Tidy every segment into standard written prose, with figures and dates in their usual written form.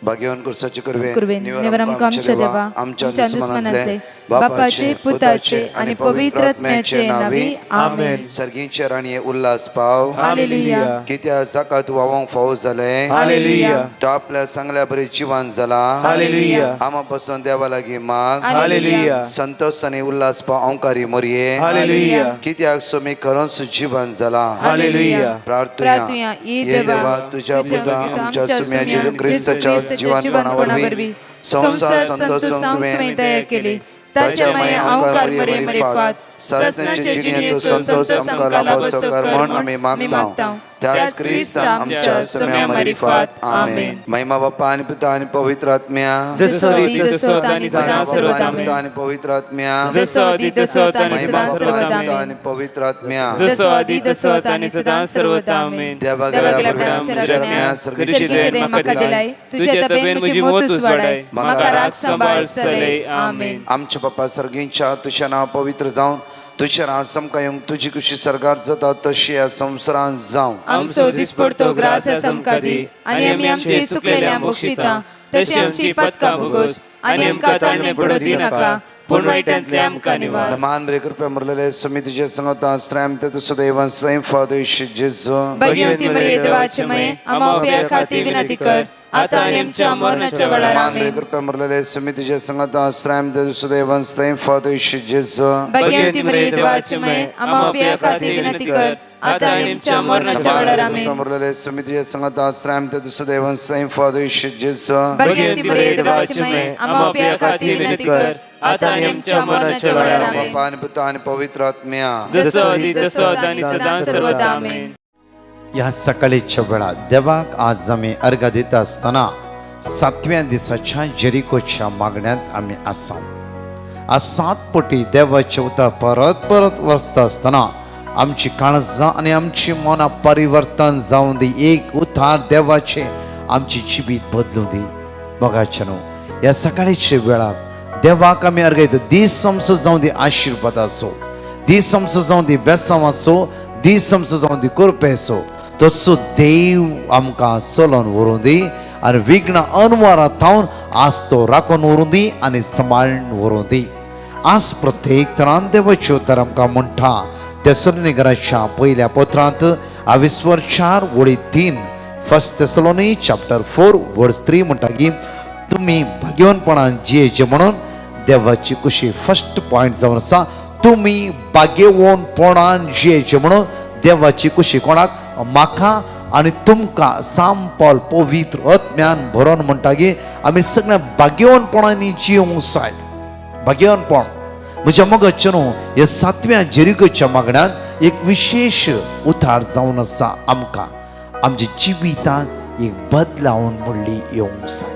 भाग्यवान कुर्साची कुरवेन कुरवेन निवर आमकां आमच्या देवा आमच्या दुस्मनांतले बापाचे पुताचे आणि पवित्र आत्म्याचे नावी आमेन. सर्गींचे राणी उल्हास पाव हालेलुया कित्या जाका तू वावंक फावो जाले हालेलुया तो आपल्या चांगल्या बरी जिवान जाला हालेलुया आमा पासून देवा लागीं माग हालेलुया संतोष आणि उल्हास पाव अंकारी मोरये हालेलुया कित्याक सोमी करोंस जिवान जाला हालेलुया प्रार्थना ये देवा तुझ्या पुता आमच्या सुम्या जेजू ख्रिस्ताच्या जीवनपणा वरवी संसार संतोषांक तुवें दया केली ताच्या माया अवकार मरे मरे फात सस्त्याचे जिणेचो संतोष आमकां लाभसो कर म्हण आमी मागता त्याच ख्रिस्त आमच्या सुम्या मरी फात आमेन. महिमा बाप्पा आणि पिता आणि पवित्र आत्म्या जसो दिसो तानी सदा सर्वदा पिता आणि पवित्र आत्म्या जसो दिसो तानी महिमा सदा बाप्पा सर्वदा आणि पिता आणि पवित्र आत्म्या जसो दिसो तानी सदा सर्वदा आमेन. देवागला प्रभुच्या सर्गीचे देण म्हाका दिलाय तुझ्या तबेन म्हजी मोतूच वाडाय म्हाका राख सांबाळ सलय आमेन. आमच्या बाप्पा सर्गींच्या तुझ्या नाव पवित्र जावन तुझ्या नाव समका येवंक तुझी खुशी सरकार जाता तशी या संवसारांत जावं. आमचो दिसपडतो ग्रास आमकां दी आनी आमी आमची सुकलेल्या बक्षिता तशी आमची पदकां भोगोस आनी आमकां ताळणे पडू दिनाका पूण वायटांतले आमकां निवार. मान बरे कृपया मरलेले समितीचे संगता श्रम ते तुझं देवान स्वयं फादर जेजू भगवती मरिये देवाचे मये आम्हा उप्या खाती विनंती कर आता आनी आमच्या मरणाच्या वेळार मान बरे आमेन. कृपया मरलेले समितीचे संगता श्रम ते तुझं देवान स्वयं फादर जेजू भगवती मरिये देवाचे मये आम्हा उप्या खाती विनंती कर आता आनी आमच्या मरणाच्या वेळार आमेन. मरलेले समितीचे संगता श्रम ते तुझं देवान स्वयं फादर जेजू भगवती मरिये देवाचे मये आम्हा उप्या खाती विनंती कर आता आनी आमच्या मरणाच्या वेळार आमेन. बाप्पा आणि पिता आणि पवित्र आत्म्या जसो दिसो तानी सदा सर्वदा आमेन. या सकाळीच्या वेळा देवाक आज आम्ही अर्घ देत असताना 7व्या दिसाच्या जेरिकोच्या मागण्यात आम्ही आसा. आज 7 पटी देवाचे उतर परत परत वचता असताना आमची काळजां आणि आमची मना परिवर्तन जाऊन दी. एक उतार देवाचे आमची जिवीत बदलू दी. बघाचे न्हू या सकाळीच्या वेळाक देवाक आम्ही अर्घ दिता. दीस आमचो जाऊन दी आशीर्वाद असो, दीस आमचो जाऊन दी बेसांव असो, दीस आमचो जाऊन दी कृपे असो. तसो देव आमकां चलोवन व्हरूं दी आनी विघ्न अनवरां थावन आज तो राखून व्हरूं दी आनी सांबाळून व्हरूं दी. आज प्रत्येक तरान देवाचे उतर आमकां म्हणटा तेसलोनिकराच्या पयल्या पत्रांत 4:3 फर्स्ट तेसलोनी चॅप्टर 4:3 म्हणटा की तुम्ही भाग्यवानपणान जियेचे म्हणून देवाची कुशी. फर्स्ट पॉइंट जावन आसा तुम्ही भाग्यवानपणान जियेचे म्हणून देवाची कुशी. कोणाक? म्हाका आनी तुमकां सांपल पवित्र आत्म्यान भरोन म्हणटा की आमी सगळ्या भाग्यवानपणांनी जियोंक जाय. भाग्यवानपण म्हज्या मगचे न्हू ह्या 7व्या जेरिकोच्या मागण्यात एक विशेष उतार जावन आसा. आमकां आमच्या जिवितांत एक बदलावण म्हणली येवंक जाय.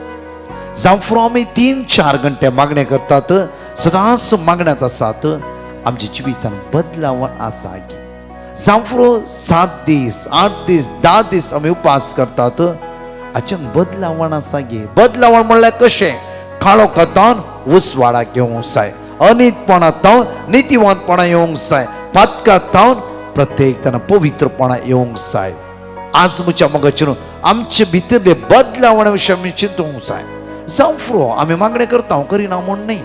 जावं फुडें आमी 3-4 घंटे मागणे करतात, सदांच मागण्यात आसात, आमच्या जिवितांत बदलावण आसा की जावं फुडें 7 दीस 8 दीस 10 दीस आमी उपास करतात, अचानक बदलावण आसा गे. बदलावण म्हणल्यार कशें? काळो कतान उसवाडाक येवंक जाय, अनितपणांत नितीवानपणां येवंक जाय, पदकांत प्रत्येक तन पवित्रपणां येवंक जाय. आज म्हज्या मगचे न्हू आमचे भितरले बदलावणा विशीं आमी चिंतूंक जाय. जावं फुडें आमी मागणे करता करिना म्हण न्ही,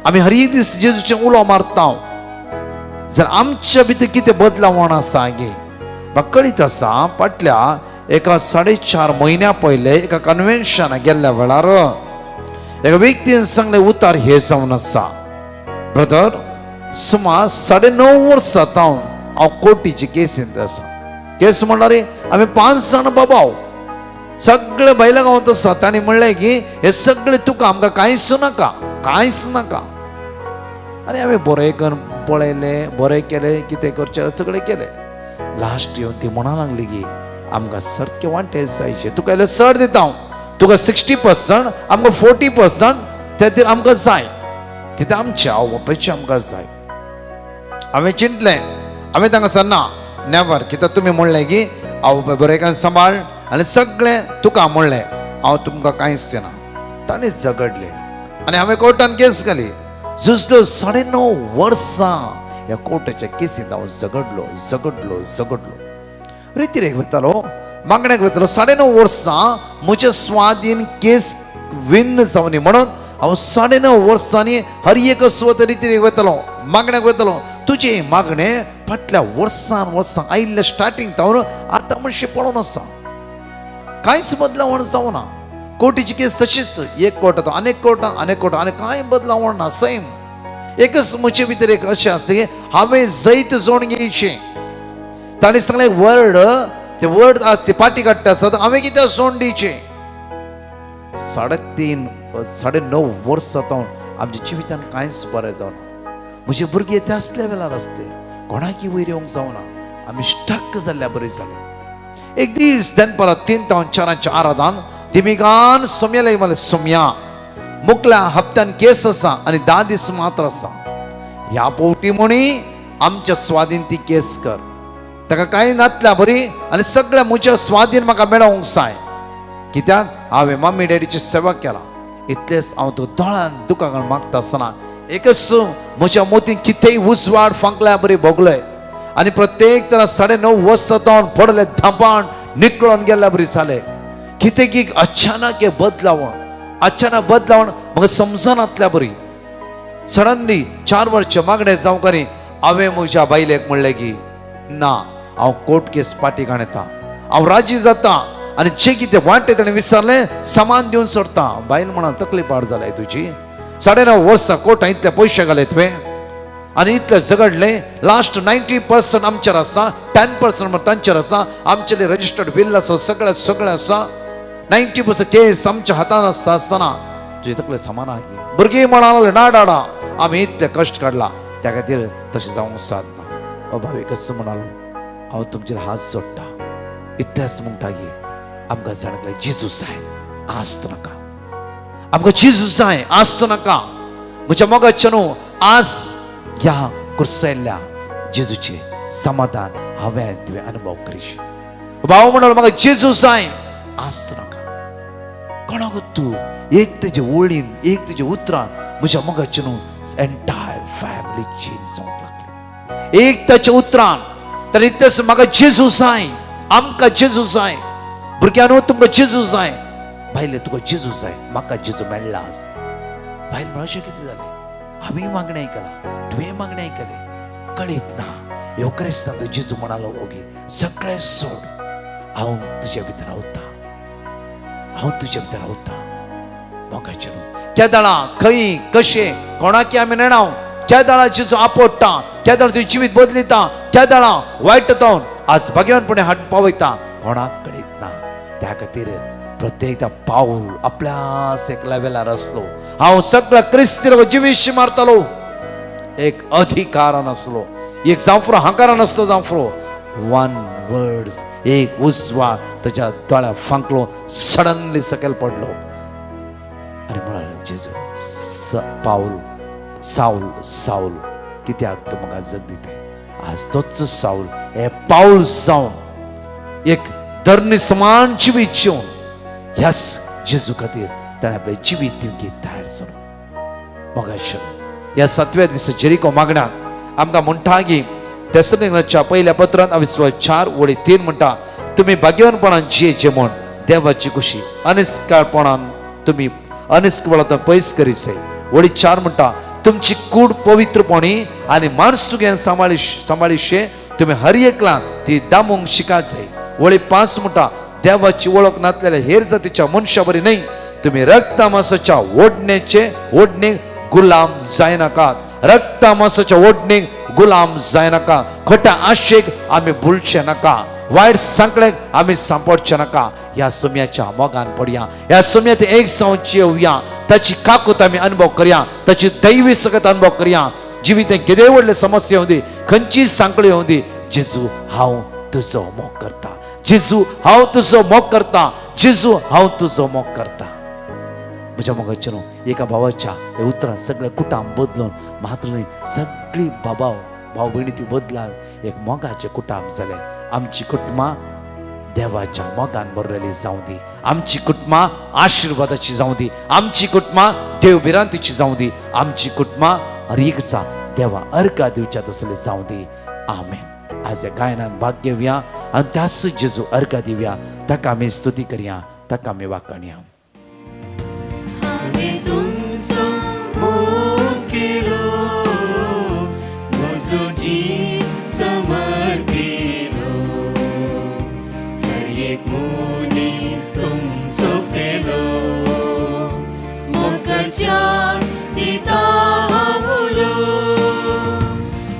आमी हर एक दीस जेजूचें उलो मारता. जर आमच्या भितर कितें बदलावण आसा गे. म्हाका कळीत आसा फाटल्या एका 4.5 म्हयन्या पयले एका कन्वेन्शना गेल्ल्या वेळार एका व्यक्तीन सांगले उतार हे जावन आसा. ब्रदर सुमार 9.5 वर्सां हांव कोर्टीची केसींत आसा. केस म्हणल्यार आमी 5 जाण बाबाव सगळे बैला गांवांत आसा. तांणी म्हणलें की हे सगळे तुका, आमकां कांयच नाका, कांयच नाका. आनी हांवें बरें करून पळयलें, बरें केलें, कितें करचें सगळें केलें. लास्ट येवन ती म्हणा लागली की आमकां सारकें वांटे जायचे, तुका इल्लें चड दिता हांव, तुका 60% आमकां 40% त्या खातीर आमकां जाय, कितें आमच्या आवय बापायचें आमकां जाय. हांवें चिंतलें, हांवें तांकां सांगना नेवर, कित्याक तुमी म्हणलें की आवय बापाय बरें सांबाळ आनी सगळें तुका म्हणलें, हांव तुमकां कांयच दिना. ताणें झगडलें आनी हांवें कोर्टान केस घाली. जुजलो 9.5 वर्सां ह्या कोर्टाच्या केसींत हांव झगडलो. रितीरेक वतालो मागण्याक वयतलो 9.5 वर्सां म्हजे स्वाधीन केस विन्न जावनी म्हणून हांव 9.5 वर्सांनी हर एक स्वत रितीन वयतलो मागण्याक वयतलो. तुजे मागणे फाटल्या वर्सां आयिल्ल्या स्टार्टींग तावन आतां म्हणशे पळोवन आसा. कांयच बदलावण जावना. कोर्टीची केस तशीच, एक कोर्ट अनेक कोर्ट आनी कांय बदलावण ना, सेम. एकच म्हजे भितर एक अशें आसता की हांवें जैत जोड घेवचें. ताणें सांगलें वर्ड, ते वर्ड आज ते पाटी काडटा आसत हांवें कित्याक जोड दिवचें. 9.5 वर्सां जावन आमच्या जिवितान कांयच बरें जावना. म्हजे भुरगे ते असल्या वेळार आसले, कोणाकी वयर येवंक जावना. आमी स्टक जाल्ल्या बरी जाली. एक दीस दनपारां 3 ते 4 आराधान तिमिगान सोम्याला म्हळें, सोम्या मुकल्या हप्त्यान केस आसा आनी 10 दीस मात्र आसा. ह्या पोवटी म्हणी आमच्या स्वाधीन ती केस कर. ताका कांय नातल्या बरी आनी सगळ्या म्हज्या स्वाधीन म्हाका मेळोवंक जाय. कित्याक हांवें मम्मी डॅडीची सेवा केला. इतलेच हांव तूं दोळ्यान दुकान मागता आसतना एकच म्हज्या मोतीन कितेंय उजवाड फांकल्या बरी भोगलय आनी प्रत्येक तरा 9.5 वर्सां जावन पडले धांपाण निकळून गेल्ल्या बरी जाले. कितें की अचानक हे बदलावण म्हाका समजनातल्या बरी. सडनली 4 वर्सां मागणे जावंक न्ही हांवें म्हज्या बायलेक म्हणलें की ना, हांव कोर्ट केस पाटी काडटा, हांव राजी जाता आनी जे कितें वांटे ताणें विचारलें सामान दिवन सोडटा. बायल म्हणाल तकली पाड जाल्याय तुजी. 9.5 वर्सां कोर्टां इतले पयशे घाले तुवें आनी इतलें झगडलें. लास्ट 90% आमचेर आसा, 10% तांचेर आसा. आमचें रजिस्टर्ड बिल आसा, सगळें आसा. 90% केस आमच्या हातान आसतना तुजे तकले समाना घे. भुरगीं म्हणाले ना डाडा, आमी इतले कश्ट काडला, त्या खातीर तशें जावंक सादना. भाविकच म्हणालो हांव तुमचेर हात जोडटा. इतलेंच म्हणटा गे आमकां जाणकले जेजूस जाय, आस्त नाका. आमकां जेजूस जाय, आस्त नाका. म्हज्या मोगाच्या न्हू आज ह्या कुर्सेल्ल्या जेजूचे समाधान हांवें तुवें अनुभव करीश. भाव म्हणालो म्हाका जेजूस जाय, आस्त नाका. कोणाक तूं एक तेजे ओळीन, एक तेजे उतरान म्हज्या मोगाच्या न्हू एंटायर फॅमिली चेंज जावंक लागली. एक ताच्या उतरान तर इतलेंच म्हाका जेजूस जाय, आमकां जेजूस जाय. भुरग्यांनो तुमकां जेजूस जाय, बायले तुका जेजूस जाय, म्हाका जेजू मेळ्ळा आज. बायल म्हण अशें कितें जालें, हांवें मागणें आयकलां, तुवें मागणें आयकलें, कळीत ना. ह्यो क्रिस्तांव जेजू म्हणालो ओगे सगळें सोड, हांव तुज्या भितर रावता, हांव तुज्या भितर रावता. मोगाचें न्हू त्या दाळा खंय कशें कोणाकी आमी नेणाव, त्या दाळा जेजू आपडटा, त्या दाळा तुजें जिवीत बदलिता, त्या दाळा वायट जावन आज भाग्यवानपणे हाड पावयता, कोणाक कळीत ना. त्या खातीर प्रत्येकदा पाऊल आपल्याच एकल्या वेळार आसलो. हांव सगळ्या क्रिस्तींक जिवीशी मारतलो, एक अधिकारान आसलो, एक जांफरो हांकारान आसलो. जांफरो 1 वर्ड्स, एक उजवा ताच्या दोळ्या फांकलो, सडनली सकयल पडलो आनी म्हणालो जेजू पाऊल साऊल साऊल कित्याक तूं म्हाका जग दिते. आज तोच साऊल हे पाऊल जावन एक धरणी समान जिवीत जिवन ह्याच जेजू खातीर ताणें आपलें जिवीत दिवंक तयार जालो. मोगाचें ह्या 7व्या दिसा जेरिको मागण्यात आमकां म्हणटा की तेसलोनिकच्या पहिल्या पत्रांत 4:3 म्हणटा तुम्ही भाग्यवानपणान जियेचे म्हण देवाची खुशी अनिष्काळपणान तुम्ही अनिष्कपणांतून पयस करीत जाय. 4 म्हणटा तुमची कूड पवित्रपणी आनी माणसुग्यान सांबाळीशे तुम्ही हर एकला ती दामूंक शिकात जाय. 5 म्हणटा देवाची वळख नातलेल्या हेर जातीच्या मनशा बरी न्हय, तुम्ही रक्ता मांसाच्या ओढणेक गुलाम जाय नाकात. रक्ता मांसाच्या ओढणेक गुलाम जाय नाका. खोट्या आशेक आमी भुलचे नाका, वायट सांकळेक आमी सांपडचे नाका. ह्या सोम्याच्या मोगान पडया, ह्या सोम्यात एक जावन जियेवया, ताची काकूत आमी अनुभव करया, ताची दैवी सगत अनुभव करया. जिवितांत कितेंय व्हडले समस्या येवं दी, खंयची सांकळी येवं दी, जेजू हांव तुजो मोग करता, जेजू हांव तुजो मोग करता, जेजू हांव तुजो मोग करता. म्हज्या मोगाचें न्हू एका भावाच्या हे उतरां सगळे कुटाम बदलून मात्र न्ही सगळी भाव भयणी ती बदलान एक मोगाचे कुटाम जाले. आमची कुटुंबां देवाच्या मोगान भरलेली जावं दी, आमची कुटुंबां आशिर्वादाची जावं दी, आमची कुटुंबां देवभिरांतीची जावं दी, आमची कुटुंबां हर एक देवा अर्घा दिवच्या तसले जावं दी. आमेन. आज ह्या गायनान भाग घेवया. आणि त्यास जेजू अर्घ दिवया, ताका आमी स्तुती करया, ताका आमी वाखाणया. हांवें तुमचो मोग केलो, म्हजो जीव समर्पिलो, हर एक मनीस तुमचो पेलो, मोगाच्याक दिता हावलो.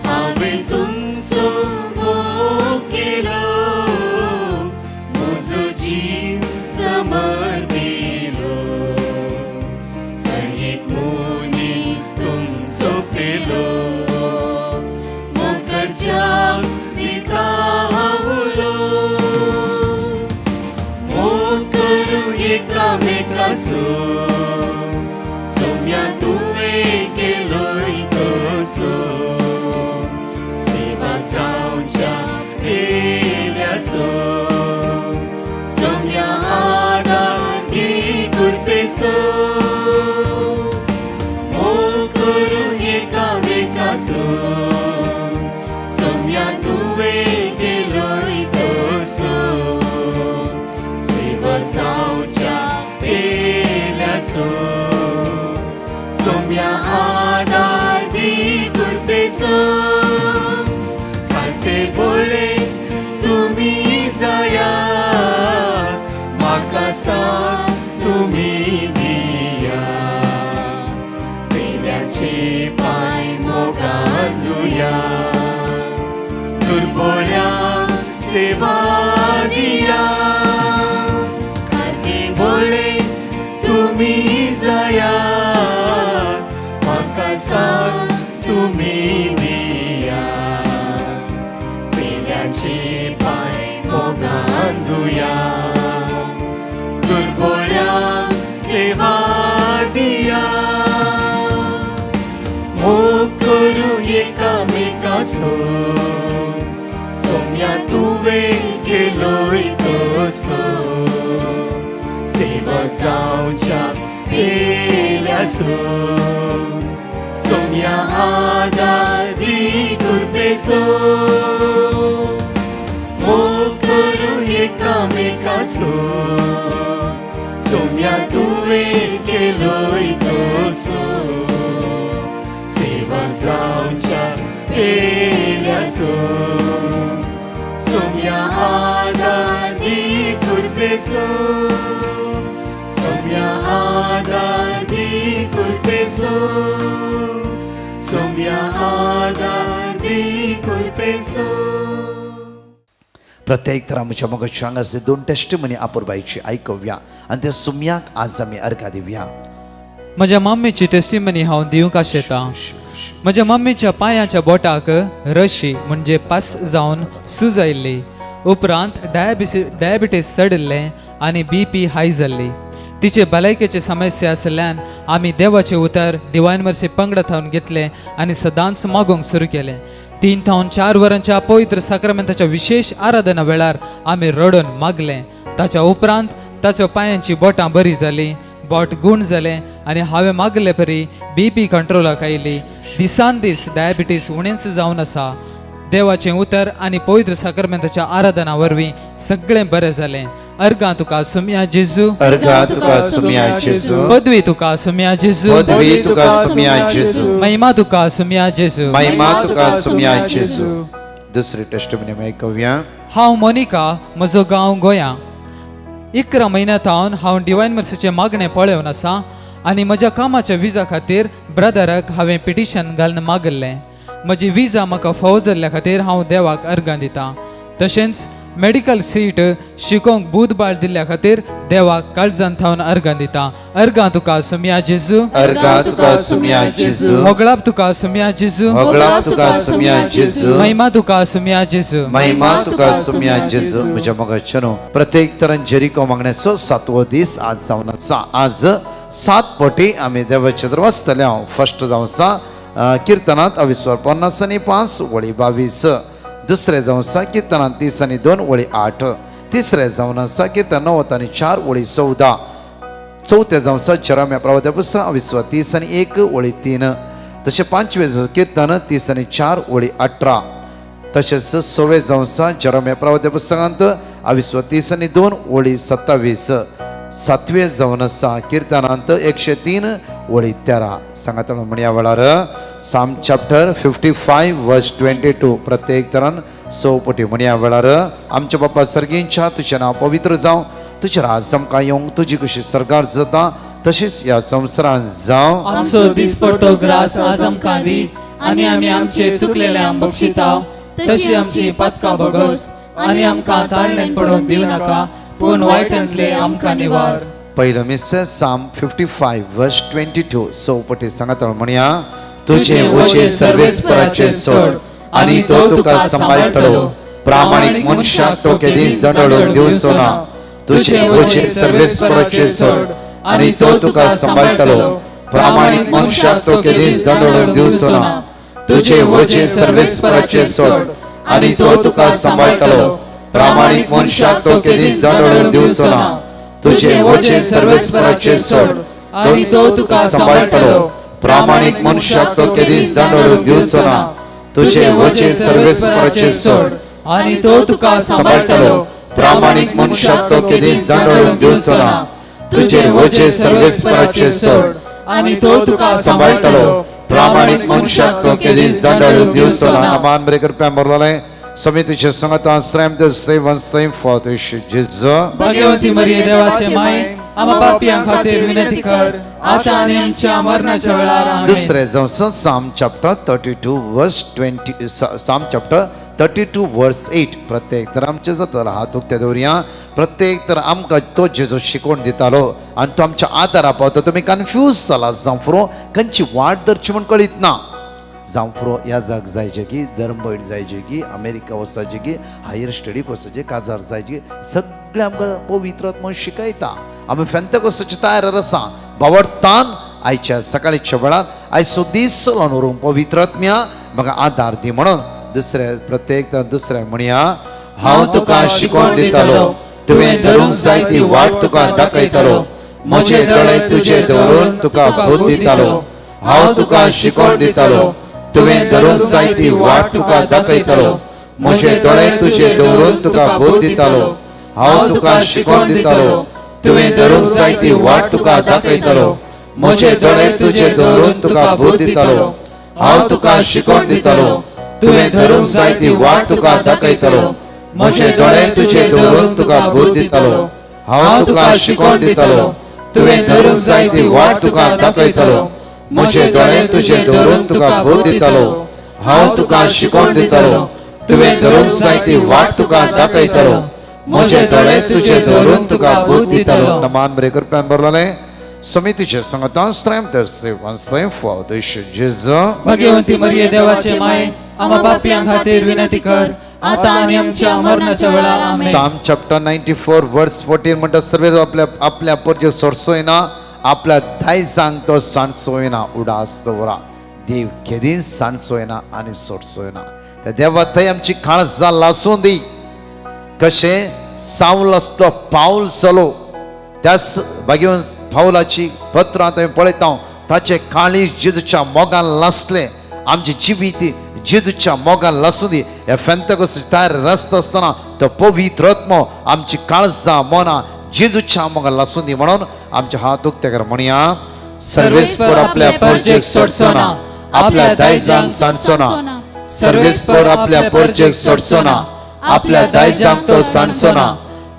हांवें तुमचो मोग केलो, म्हजो जीव समर्पिलो, हर एक मनीस तुमचो पेलो, मोगाच्याक दिता हावलो. मोग करूं एकामेकाचो, सोम्या तुवें केलोय तसो, सेवा जावच्या पेल्यासो, सोम्या आदार दी कुरपेचो. मोग करूं एकामेकाचो, सोम्या तुवें केलोय तसो, सेवा जावच्या पेल्यासो, सोम्या आदार दी कुरपेचो. खाते बोळे तुमी जाया, म्हाका सास तुमी दिया, पेल्याचे पांय मोगान धुया, दुर्बळ्यांक सेवा दिया. खाते बोळे तुमी जाया, म्हाका सास तुमी दिया, पेल्याचे पांय मोगान धुया, दुर्बळ्यांक सेवा दिया. मोग करूं एकामेकाचो, सोम्या तुवें केलोय तसो, सेवा जावच्या पेल्यासो, सोम्या आदार दी कुरपेचो. मोग करूं एकामेकाचो, सोम्या तुवें केलोय तसो, सेवा जावच्या पेल्यासो, सोम्या आदार दी कुरपेचो, सोम्या आदार दी कुरपेचो, सोम्या आदार दी कुरपेचो. प्रत्येक तर आमच्या मगाची हांगासर 2 टेस्टिमनी आपुरबाईची आयकव्या आणि त्या सुम्याक आज आमी अर्घ दिवया. म्हज्या मम्मीची टेस्टिमनी हांव दिवंक आशेतां. म्हज्या मम्मीच्या पांयाच्या बोटाक रशी म्हणजे पास जावन सूज आयिल्ली, उपरांत डायबिटीस चडिल्लें आनी BP हाय जाल्ली. तिचे भलायकेचे समस्या आसल्यान आमी देवाचे उतर डिवायन मर्सी पंगडा थावन घेतले आनी सदांच मागोवंक सुरू केलें. 3 थावन 4 वरांच्या पवित्र साक्रामेंताच्या विशेष आराधना वेळार आमी रडोन मागलें. ताच्या उपरांत ताच्या पांयांची बोटां बरी जाली, बोट गूण जालें आनी हांवें मागले परी BP कंट्रोलाक आयली. दिसान दीस डायबिटीस उणेंच जावन आसा. देवाचें उतर आनी पवित्र साक्रामेंताच्या आराधना वरवीं सगळें बरें जालें. अर्गां तुका सुम्या जेजू, अर्घा तुका सुम्या जेजू, पदवी तुका सुम्या जेजू, पदवी तुका सुम्या जेजू, महिमा तुका सुम्या जेजू. महिमा तुका सुम्या जेजू. दुसरी टेस्टिमनी आयकव्या. हांव मोनिका, म्हजो गांव गोंयां. 11 म्हयन्यां थावन हांव डिवायन मर्सीचें मागणें पळोवन आसा आनी म्हज्या कामाच्या विजा खातीर ब्रदराक हांवें पिटिशन घालून मागल्लें. म्हजी विजा म्हाका फावो जाल्ल्या खातीर हांव देवाक अर्गां दितां. तशेंच मेडिकल सीट शिकोवंक बुधबाळ दिल्ल्या खातीर देवाक काळजान थावन अर्गां दितां. अर्गां तुका सुम्या जेजू, अर्घा तुका सुम्या जेजू, होगळाप तुका सुम्या जेजू, होगळाप तुका सुम्या जेजू, महिमा तुका सुम्या जेजू. महिमा तुका सुम्या जेजू. म्हज्या मोगाचेनो प्रत्येक तरान जेरिको मागण्याचो 7वो दीस आज जावन आसा. आज 7 फावटी आमी देवाचे दर वाचतले. हांव फर्स्ट जावन आसा कीर्तनांत 50 आनी 5 वळी 22. दुसरे जावन आसा कीर्तनांत 30 आनी 2 वळी 8. तिसरे जावन आसा कीर्तन 90 आनी 4 वळी 14. चौथे जावन आसा चरम्या प्रवद्या पुस्तक 30 आनी 1 वळी 3. तशें 5वे कीर्तन 30 आनी 4 वळी 18. तसेच 6 जावंसा जरम्या प्रवाद्या पुस्तकांत 22:30 ओळी 27, 7 जावन आसा किर्तनांत 103 ओळी 13 सांगात म्हणया वेळार साम चॅप्टर 55 वर्स 22 प्रत्येक तरान 6 पटी म्हणया वेळार आमच्या बाप्पा सर्गींच्या तुझें नांव पवित्र जावं, तुझें राज आमकां येवंक, तुजी कशी सरकार जाता तशीच ह्या संवसारांत जावं. आमचो दिसपडटो ग्रास आज आमकां दी आनी आमी आमचे चुकलेल्यांक बक्षिताव, तशी आमची पदकां भोगोस आनी आमकां ताळणेन पडोवंक दिवं नाका, पूण वायटांतले आमकां निवार. पहिलं मिस साम 55 वर्स 22 6 पटी सांगात म्हणया तुझे वचे सर्वेस्पराचे सोड आनी तो तुका सांबाळटलो, प्रामाणीक मनशाक तो केदीच दंडळून दिवचो ना. तुझे वचे सर्वेस्पराचे सोड आनी तो तुका सांबाळटलो, प्रामाणीक मनशाक तो केदीच दंडळून दिवचो ना. तुझे वचे सर्वेस्पराचे सोड आनी तो तुका सांबाळटलो, प्रामाणीक मनशाक तो केदीच दंडळून दिवचो ना. तुझे वचे सर्वेस्पराचे सोड आनी तो तुका सांबाळटलो, प्रामाणीक मनशाक तो केदीच दंडळून दिवचो ना. तुझे वचे सर्वेस्पराचे सोड आनी तो तुका सांबाळटलो, प्रामाणीक मनशाक तो केदीच दंडळून दिवचो ना. तुझे वचे सर्वेस्पराचे सोड आनी तो तुका सांबाळटलो, प्रामाणीक मनशाक तो केदीच दंडळून दिवचो ना. मान ब्रेकर पेंबरले समितीचे संगता श्रेम देव सेवन सेम फॉर जेजू. भाग्यवती मरिये देवाचे माय, आम्हा पापियां खातीर विनंती कर, आता आनी आमच्या मरणाच्या वेळार आमेन. दुसरे जावं साम चॅप्टर 32 वर्स 20 साम चॅप्टर 32 वर्स 8 प्रत्येक तर आमचे जातालो हात उक्ते दवरया. प्रत्येक तर आमकां तो जेजू शिकवण दितालो आनी तो आमच्या आदारा पावता. तुमी कन्फ्यूज जाला जावं खंयची वाट धरची म्हण कळीत ना. जावं ह्या जाग जायचे की धर्मबैठ जायचे की अमेरिका वचपाचे की हायर स्टडीक वचपाचे काजार जायचे सगळे आमकां पवित्र आत्मा शिकयता. आमी फेंतकोस्ताची तयार आसा बावडतान आयच्या सकाळीच्या वेळार आयचो दीस व्हरून पवित्र आत्म्या म्हाका आदार दी म्हणून. दुसरे प्रत्येक दुसरे म्हणया हांव तुका शिकवण दितालो, तुवें धरूंक जाय ती वाट तुका दाखयतालो, म्हजे दोळे तुजे दवरून तुका बोध दितालो. हांव तुका शिकवण दितालो, तुवें धरूंक जाय ती वाट तुका दाखयतालो, म्हजे दोळे तुजे दवरून तुका बोध दितालो. हांव तुका शिकवण दितालो, तुवें धरूंक जाय ती वाट तुका दाखयतालो, म्हजे दोळे तुजे दवरून तुका बोध दितालो. हांव तुका शिकवण दितालो, तुवें धरूंक जाय ती वाट तुका दाखयतालो, म्हजे दोळे तुजे दवरून तुका बोध दितालो. हांव तुका शिकवण दितालो, तुवें धरूंक जाय ती वाट तुका दाखयतालो, म्हजे दोळे तुजे दवरून तुका बोध दितालो. हांव तुका शिकवण दितालो, तुवें धरूंक जाय ती वाट तुका दाखयतालो, म्हजे दोळे तुजे दवरून तुका बोध दितालो. नमान ब्रेकर पेंबरले समितीचे संगता स्ट्रेम स्ट्रेम फॉर जेजू. भाग्यवती मरिये देवाचे माय, आम्हा पापियां खातीर विनंती कर, आता आनी आमच्या मरणाच्या वेळार आमेन. साम चॅप्टर 94 वर्स 14 म्हणटा सर्वे आपल्या आपल्या परजे सोडसोयना, आपल्या दायजांक तो सांडसोयना. उडास दवरा, देव केदीन सांडसोयना आनी सोडसोयना. त्या देवा थंय आमची काळजां लासून दी. कशें सावल आसलो पावल चलो त्याच भाग्यवन पावलाची पत्रां थंय पळयता ताचे काळीज जेजूच्या मोगान लासले. आमची जिवीत जेजूच्या मोगान लासून दी. ह्या फेंतकोस्ताची तयार रस्त आसतना तो पवित्र आत्मो आमची काळजां मनां जेजूच्या मोगान लासून दी म्हणून आमचे हात उक्ते कर म्हणया. सर्वेस्पर आपल्या परजेक सोडचो ना, आपल्या दायजांक सांडचो ना. सर्वेस्पर आपल्या परजेक सोडचो ना, आपल्या दायजांक तो सांडचो ना.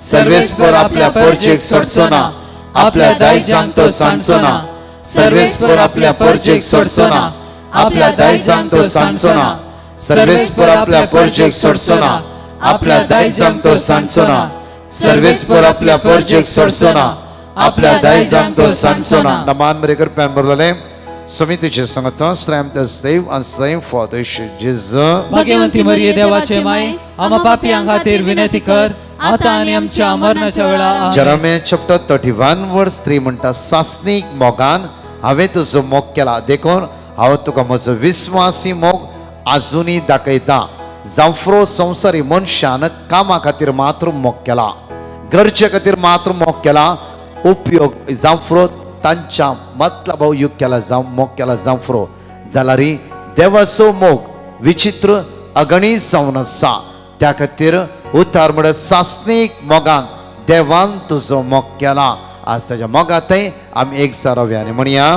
सर्वेस्पर आपल्या परजेक सोडचो ना, आपल्या दायजांक तो सांडचो ना. सर्वेस्पर आपल्या परजेक सोडचो ना, आपल्या दायजांक तो सांडचो ना. सर्वेस्पर आपल्या परजेक सोडचो ना, आपल्या दायजांक तो सांडचो ना. सर्वेस्पर आपल्या परजेक सोडचो ना, आपल्या दायजांक तो सांडचो ना. नमान ब्रेकर पेंबरले समितीचे संगता stem save and save for the जेजू. भाग्यवती मरिये देवाचे माय, आम्हा पापियां खातीर विनंती कर, आता आनी आमच्या मरणाच्या वेळार आमेन. जरमे चॅप्टर 31 वर्स 3 म्हणटा सासनीक मोगान हांवें तुजो मोग केला, देखून हांव तुका म्हजो विस्वासी मोग आजुनी दाखयता. जावफ्रो संवसारी मनशान कामा खातीर मात्र मोग केला, गरजे खातीर मात्र मोग केला. उपयोग जावफ्रो तांच्या मतलबा यूग केला मोग केला जावफ्रो जाल्यार देवाचो मोग विचित्र अगणित जावन आसा त्या खातीर उतार म्हणल्यार सासणीक मोगान देवान तुजो मोग केला. आज ताच्या मोगांतय आमी एक जारावे आनी म्हणया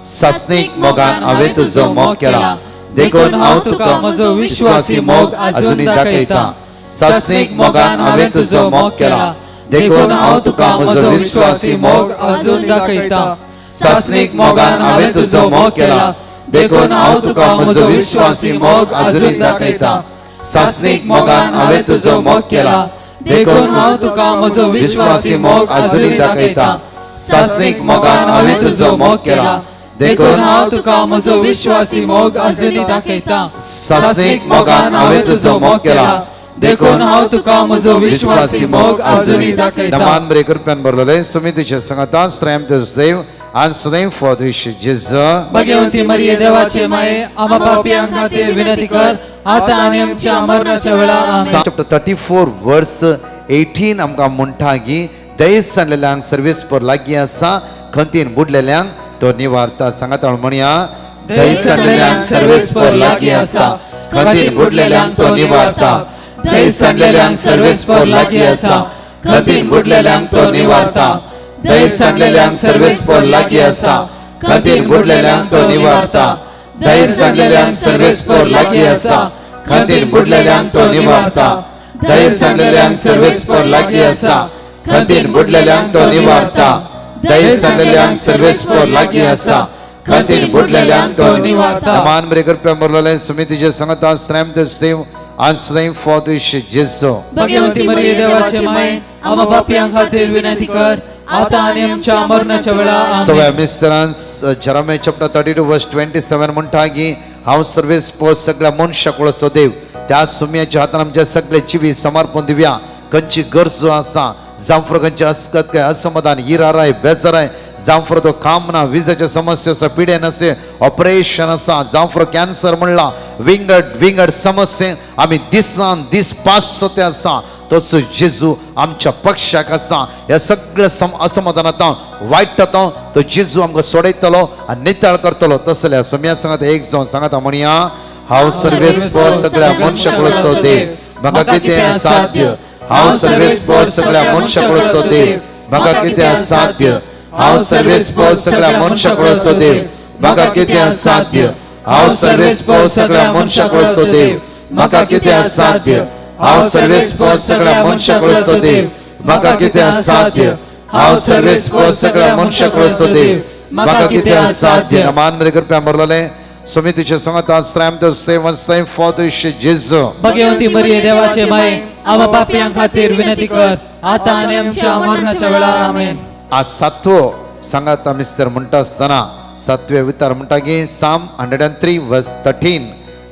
सासणीक मोगान हांवें तुजो मोग केला देखून हांव तुका म्हजो विश्वासी मोग अजुनूय दाखयता. सासणीक मोगान हांवें तुजो मोग केला देखून हांव तुका म्हजो विश्वासी मोग अजून दाखयता. सासणीक मोगान हांवें तुजो मोग केला देखून हांव तुका म्हजो विश्वासी मोग अजुनूय दाखयता. सासणीक मोगान हांवें तुजो मोग केला देखून हांव तुका म्हजो विश्वासी मोग अजुनूय दाखयता. सासणीक मोगान हांवें तुजो मोग केला देखून हांव तुका म्हजो विश्वासी मोग अजुनूय दाखयता. सासणीक मोगान हांवें तुजो मोग केला देखून हांव तुका म्हजो विश्वासी मोग अजुनूय दाखयता. नमान बरे कृपेन बरलेले सुमितीचे संगता श्रेम देव and same for the Jesus. Bhagyavanti मरिये देवाचे माये आम्हा पापियां खातीर विनंती कर आता आनी आमच्या मरणाच्या वेळा आमेन. Chapter 34 verse 18 आमकां म्हणटा की दयेस सांडलेल्यांक सर्वीस पर लागी आसा खंतीन बुडलेल्यांक तो निवारता. सांगात म्हणया दयेस सांडलेल्यांक सर्वीस पर लागी आसा खंतीन बुडलेल्यांक तो निवारता. दयेस सांडलेल्यांक सर्वीस पर लागी आसा खंतीन बुडलेल्यांक तो निवारता. दयेस सांडलेल्यांक सर्वीस पर लागी आसा खंतीन बुडलेल्यांक तो निवारता. दयेस सांडलेल्यांक सर्वीस पर लागी आसा खंतीन बुडलेल्यांक तो निवारता. दयेस सांडलेल्यांक सर्वीस पर लागी आसा खंतीन बुडलेल्यांक तो निवारता. दयेस सांडलेल्यांक सर्वीस पर लागी आसा खंतीन बुडलेल्यांक तो निवारता. मान बरे करप्या मरलेले सुमितीचे संगता श्रेम देव and same for the Jesus. Bhagyavanti मरिये देवाचे माये आम्हा पापियां खातीर विनंती कर आता आनी आमच्या मरणाच्या वेळा आमेन. सगळ्या मिस्टरांस जरमे चॅप्टर 32 वर्स 27 म्हणटा की हांव सर्वेस पोस सगळ्या मनशाक वळसो देव त्या सुम्याच्या हातान आमचे सगळे जिवी समर्पण दिव्या. खंयची गरजो आसा जावं फुडें खंयची अस्कत काय असमाधान इराराय बेजाराय जावं फुडें तो काम ना विजेचे समस्या आसा पिडेन आसा ऑपरेशन आसा जावं फुडें कॅन्सर म्हणला विंगड समस्ये आमी दिसान दीस पास ते आसा तसो जेजू आमच्या पक्षाक आसा. ह्या सगळ्या असमाधानांत वायटांत तो जेजू आमकां सोडयतलो आनी नितळ करतलो. तसल्या सोम्या सांगात एक जावन सांगात म्हणया हांव सर्वेस पर सगळ्या मनशाक वळसो देव म्हाका कितें साध्य. हांव सर्वेस पर सगळ्या मनशाक वळसो देव म्हाका कितें साध्य. हांव सर्वेस पर सगळ्या मनशाक वळसो देव म्हाका कितें साध्य. हांव सर्वेस पर सगळ्या मनशाक वळसो देव म्हाका कितें साध्य. हांव सर्वेस पर सगळ्या मनशाक वळसो देव म्हाका कितें साध्य. हांव सर्वेस पर सगळ्या मनशाक वळसो देव म्हाका कितें साध्य. मान बरे करप्या मरलेले समितीचे संगता श्रेम देव फॉर द जेजू. भाग्यवंती मरिये देवाचे माये आम्हा पापियां खातीर विनंती कर आता आनी आमच्या मरणाच्या वेळा आमेन. आज सातवो सांगाता मिस्टर म्हणटा आसतना सातवे वितार म्हणटा की साम 103 वर्स 13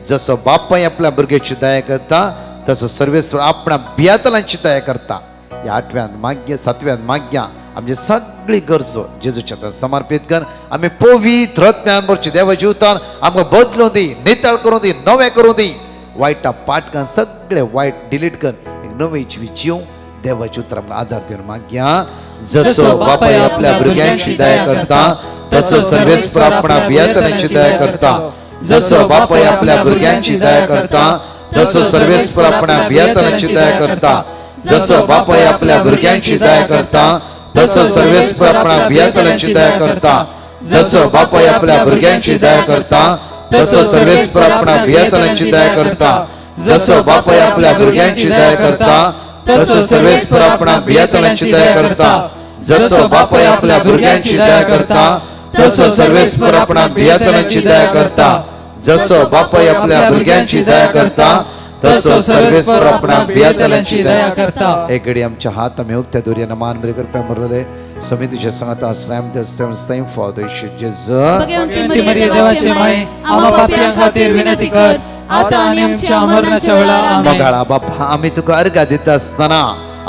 जसो बापाय आपल्या भुरग्याची दया करता तसो सर्वेस्वर आपणा बियातलांची दया करता. ह्या 8व्यांत माग्य 7व्यांत माग्या आमची सगळी गरजो जेजूच्या समर्पित कर. आमी पवित्र आत्म्यान भरची देवाची उतार आमकां बदलूं दी नितळ करूं दी नवें करूं दी. वायटा पाटकान सगळे वायट डिलीट कर एक नवी जिवी जीव देवाची उतर आमकां आदार दिवन माग्या. जसो बापाय आपल्या भुरग्यांची दया करता तसो सर्वेस्पर आपणा बियातलांची दया करता. जसो बापाय आपल्या भुरग्यांची दया करता तसो सर्वेस्पर आपणा बियातलांची दया करता. जसो बापाय आपल्या भुरग्यांची दया करता तसो सर्वेस्पर आपणा बियातलांची दया करता. जसो बापाय आपल्या भुरग्यांची दया करता तसो सर्वेस्पर आपणा बियातलांची दया करता. जसो बापाय आपल्या भुरग्यांची दया करता तसो सर्वेस्पर आपणा बियातलांची दया करता. जसो बापाय आपल्या भुरग्यांची दया करता तसो सर्वेस्पर आपणा बियातलांची दया करता. जसो बापाय आपल्या भुरग्यांची दया करता तसो सर्वेस्पर आपणा बियातलांची दया करता. एक घडी आमच्या हात आमी उक्त्या दोरया मान बरे करप्या मरले समितीचे सांगता श्रेम देव फॉर द जेजू. भाग्यवंती मरिये देवाचे माये आम्हा पापियां खातीर विनंती कर आता आनी आमच्या मरणाच्या वेळा आमेन. मोगाळा बापा आमी तुका अर्घा दिता आसतना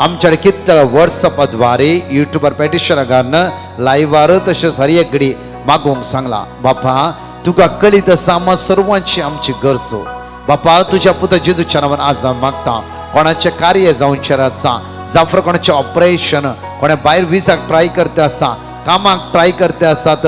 आमच्या कितल्या व्हॉट्सअपाद्वारे युट्यूबर पेटिशनां घालून लायव्हार तशेंच हर एक घडी मागोवंक सांगला. बापा तुका कळीत आसा आम्हा सर्वांची आमची गरजो. बापा तुझ्या पुत्र जेजूच्या नांवान आज हांव मागता कोणाचे कार्य जावचे आसा जावं कोणाचे ऑपरेशन कोणा भायर विजाक ट्राय करते आसा कामाक ट्राय करते आसात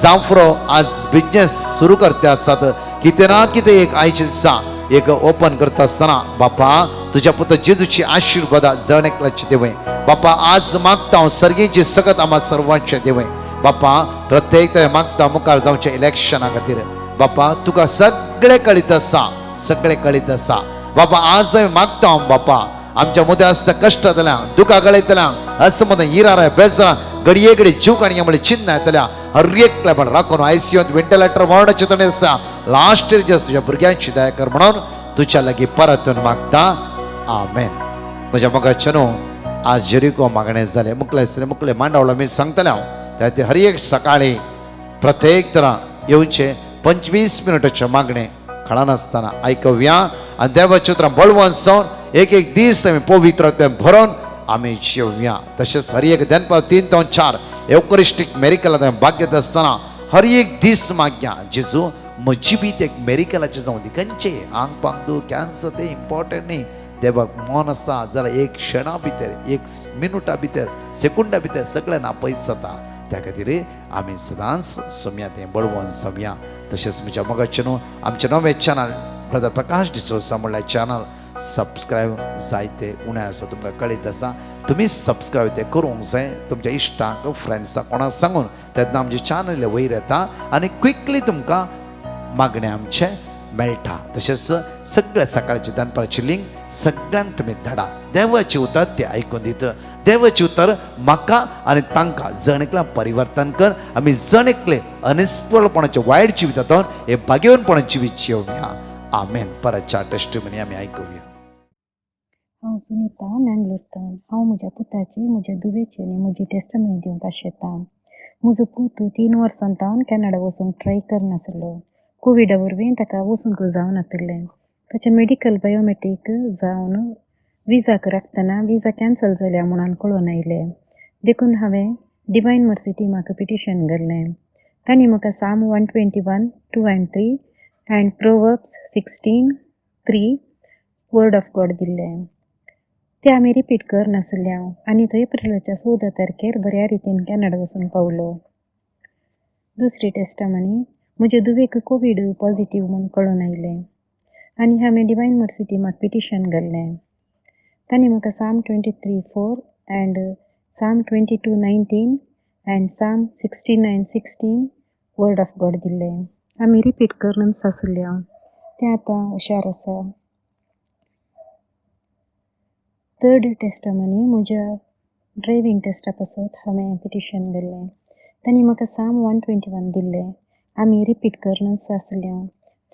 जावं आज बिजनेस सुरू करते आसात कितें ना कितें एक आयचे दिसा एक ओपन करत असताना बापा तुझ्या पुत्र जेजूची आशीर्वादा जण एकल्याचे देवय बापा आज मागता हांव सर्गेची सगत आम्हा सर्वांचे देवय बापा प्रत्येक मागता मुखार जावचे इलेक्शना खातीर बापा तुका सगळे कळीत आसा सगळे कळीत आसा बापा आज हांव मागता हांव बापा आमच्या मध्ये असता कष्ट जातल्या दुखा गळयतल्या असं मध्ये हिरार बेसरा घडये घडी जीव काणी आम्हाला चिन्ह येतल्या हर एकल्या पण राखून आयसीयूत व्हेंटिलेटर वाढण्याचे तणे आसा लास्ट स्टेज तुझ्या भुरग्यांची दया कर म्हणून तुझ्या लागी परतून मागता आमेन म्हज्या मगाच्या न्हू आज जरिको मागणे झाले मुकले मांडवला मी सांगतले हांव त्या ते हर एक सकाळी प्रत्येक तरा येवचे 25 मिनिटाचे मागणे खळा नासतना ऐकव्या आणि देवाच्या उतरां बळवंत जावन एक दीस आमी पवित्रत्वेन भरून आमी जेवया तशेंच हर एक दनपार 3 ते 4 एवकरिस्टीक मेरिकला भाग्यत आसतना हर एक दीस मागया जेजू म्हजी बी ते मेरिकलाचे जावं दी खंयचे आंग पांग दू कॅन्सर ते इम्पॉर्टंट न्ही देवाक मन आसा जाल्यार एक क्षणा भितर एक मिनटा भितर सेकुंडा भितर सगळें नापयस जाता त्या खातीर आमी सदांच सोम्या तें बळवून सोम्या तशेंच म्हज्या मोगाचें न्हू आमचें नवें चॅनल ब्रदर प्रकाश डिसोजा म्हणल्यार चॅनल सबस्क्रायब जायते उणें आसा तुमकां कळीत आसा तुमी सबस्क्रायब ते करूंक जाय तुमच्या इश्टांक फ्रेंड्सांक कोणाक सांगून तेन्ना आमचे चॅनल वयर येता आनी क्विकली तुमकां मागणें आमचें मेळटा तशेंच सगळे सकाळचे दनपारची लिंक सगळ्यांक तुमी धाडा देवाचें उतर ते आयकून दित देवाचें उतर म्हाका आनी तांकां जण परिवर्तन कर आमी जण एकले अनिस्फळपणाचे वायट जिवितांतून हे भाग्यवानपण जिवीत जेवया आमेन परतच्या टेस्टिमनी आमी आयकुया हांव सुनीता मँगलोरतान हांव म्हज्या पुताची म्हज्या दुवेची आनी म्हजी टेस्टमनी दिवंक आशेतां म्हजो पूत 3 वर्सांतावन कॅनडा वचूंक ट्राय करनासलो कोविडा वरवीं ताका वचूंक जावनासलें ताचें मेडिकल बायोमेट्रीक जावन विजाक राखतना विजा कॅन्सल जाल्या म्हणून कळून आयलें देखून हांवें डिवायन मर्सी टिमाक पिटिशन घाल्लें तांणी म्हाका साम 121, 2 and 3 and Proverbs 16:3 word of God दिल्लें ते आमी रिपीट करनासले हांव आनी तो एप्रिलाच्या 14 तारखेर बऱ्या रितीन कॅनडा वचून पावलो दुसरी टेस्टमनी म्हजे दुवेक कोवीड पॉझिटिव्ह म्हूण कळून आयलें आनी हांवें डिवायन मर्सी टिमाक पिटिशन घाल्लें तांणी म्हाका psalm 23:4 and psalm 22:19 and psalm 69:16 word of God दिल्लें आमी रिपीट करनच आसले हांव तें आतां हुशार आसा थर्ड टेस्टमनी म्हज्या ड्रायव्हिंग टेस्टा पासत हांवें पिटिशन घाल्लें तांणी म्हाका साम 121 दिल्लें आमी रिपीट करनच आसले हांव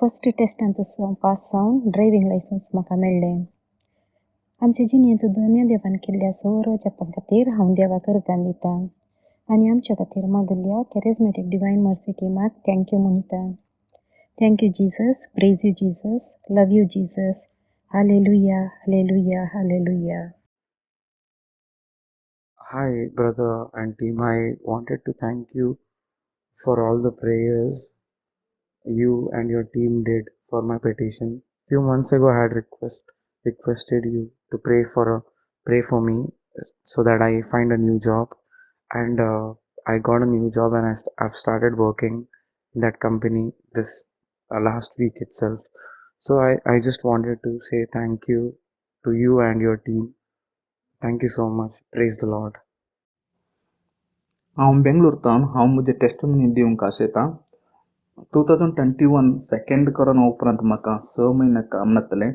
फर्स्ट टेस्टांत पास जावन ड्रायव्हिंग लायसन्स म्हाका मेळ्ळें आमच्या जिणेंत धन्य देवान केल्ल्या सगळ्या जपां खातीर हांव देवाक अर्गान दितां आनी आमच्या खातीर मागल्ल्या कॅरिझमॅटीक डिवायन मर्सी टिमाक थँक्यू म्हणटा thank you Jesus praise you Jesus love you Jesus hallelujah hallelujah hallelujah Hi, brother and team. I wanted to thank you for all the prayers you and your team did for my petition. Few months ago, I had requested you to pray for me so that I find a new job, and I got a new job and I've started working in that company this last week itself. So I just wanted to say thank you to you and your team. Thank you so much. Praise the Lord. हांव बेंगलोरतान हांव म्हजें testimony दिवंक आशेतां 2021 second corona उपरांत म्हाका 6 म्हयने काम नासलें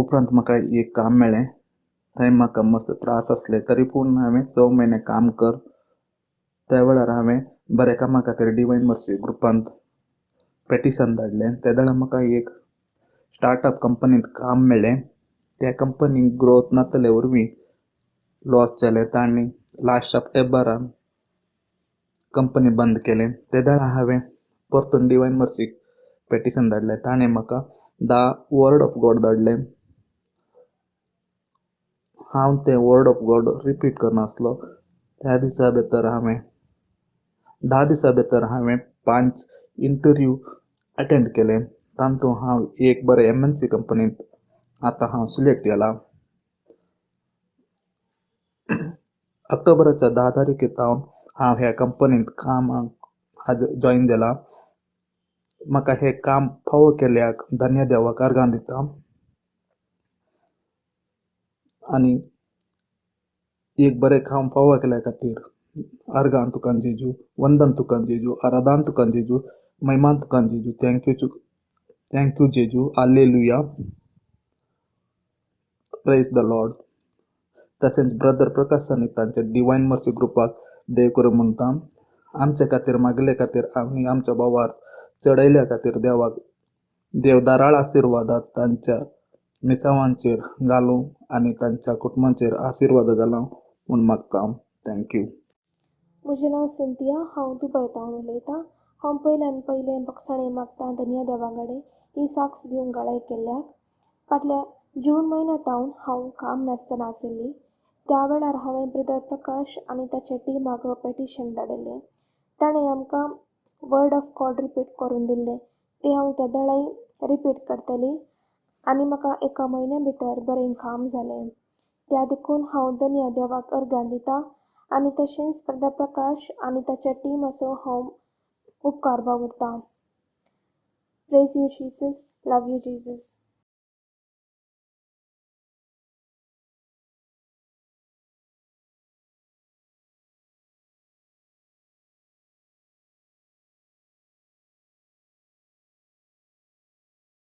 उपरांत म्हाका एक काम मेळ्ळें थंय म्हाका मस्त त्रास आसले तरी पूण हांवें 6 म्हयने काम कर त्या वेळार हांवें बऱ्या कामा खातीर डिवायन मर्सी ग्रुपांत पेटिशन धाडलें त्या वेळार म्हाका एक स्टार्टअप कंपनींत काम मेळ्ळें त्या कंपनीक ग्रोथ नासले वरवीं लॉस जालें तांणी लास्ट सप्टेंबरान कंपनी बंद केलें ते वेळार हांवें परतून डिवायन मर्सीक पेटिशन धाडलें ताणें म्हाका 10 वर्ड ऑफ गॉड धाडलें हांव तें वर्ड ऑफ गॉड रिपीट करनासलो त्या दिसा भितर हांवें 10 दिसां भितर हांवें 5 इंटरव्यू अटेंड केले तातूंत हांव एक बरें MNC कंपनींत आतां हांव सिलेक्ट केलां ऑक्टोबराच्या 10 तारखेर हांव ह्या कंपनींत कामाक जॉईन जालां म्हाका हे काम फावो केल्याक धन्य देवाक अर्गां दिता आनी एक बरें काम फावो केल्या खातीर अर्गां तुका जेजू, वंदन तुका जेजू, आराधन तुका जेजू, महिमान तुका जेजू. थँक्यू जेजू. हालेलुया. Praise the Lord. तशेंच ब्रदर प्रकाश सानी तांच्या डिवायन मर्सी ग्रुपाक देव करूं म्हणटा. आमचे खातीर मागले खातीर आमी आमच्या भावार चडयल्या खातीर देवाक देवदाराळ आशिर्वादात तांच्या मिसावांचेर घालूं आनी तांच्या कुटुंबांचेर आशिर्वाद घालूं म्हूण मागता. थँक्यू. म्हजें नांव सिंथिया. हांव दुबयतावन उलयतां. हांव पयलें बक्षाणें मागतां धन्य देवा कडेन ही साक्ष दिवंक गळाय केल्ल्याक. फाटल्या जून म्हयन्यांतावन हांव काम नासतना आशिल्ली. त्या वेळार हांवें ब्रदर प्रकाश आनी ताच्या टिमाक पेटिशन धाडिल्लें. ताणें आमकां वर्ड ऑफ गॉड रिपीट करून दिल्लें. तें हांव केदोळाय रिपीट करतलीं आनी म्हाका एका म्हयन्या भितर बरें काम जालें. त्या देखून हांव धन्य देवाक अर्गां दितां आनी तशेंच ब्रदर प्रकाश आनी ताच्या टिमाचो हांव उपकार वावुरतां. Praise you Jesus. Love you Jesus.